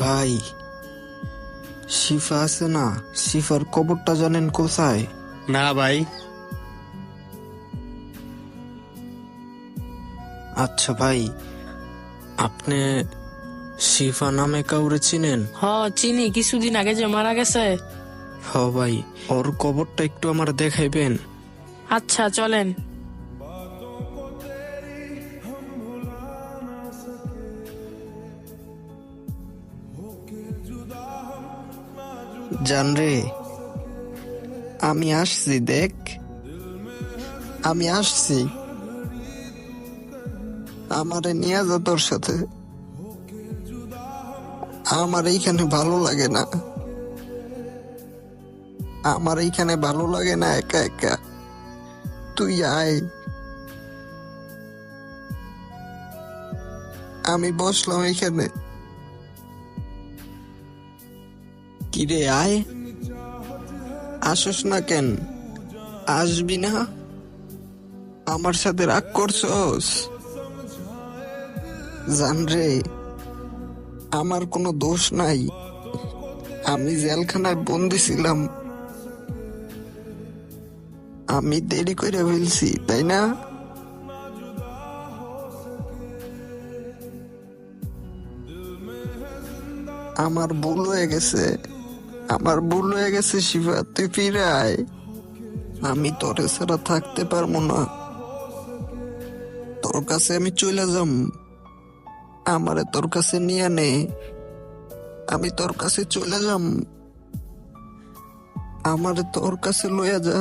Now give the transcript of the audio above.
ভাই, শিফা আছে না, শিফার কবরটা জানেন কোথায়? না ভাই। আচ্ছা ভাই, আপনি শিফা নামে কাউরে চিনেন? চিনি, কিছুদিন আগে যে মারা গেছে। ভাই, ওর কবরটা একটু আমার দেখাইবেন? আচ্ছা চলেন। জান রে, আমি আসছি, দেখ আমি আসছি, আমারে নিয়ে যা তোর সাথে। আমার এইখানে ভালো লাগে না, আমার এইখানে ভালো লাগে না একা একা, তুই আয়। আমি বসলাম এইখানে, কিরে আয়, আসস না কেন? আসবি না? আমার সাথে রাগ করছস? জান রে, আমার কোনো দোষ নাই, আমি জেলখানায় বন্দি ছিলাম, আমি দেরি করে ফেলছি, তাই না? আমার ভুল হয়ে গেছে, আমার ভুল হয়ে গেছে শিফা, তুই ফিরে আয়, আমি তোরে ছাড়া থাকতে পারবো না, তোর কাছে আমি চলে যাম, আমারে তোর কাছে নিয়ে নে, আমি তোর কাছে চলে যাম, আমারে তোর কাছে লইয়া যা।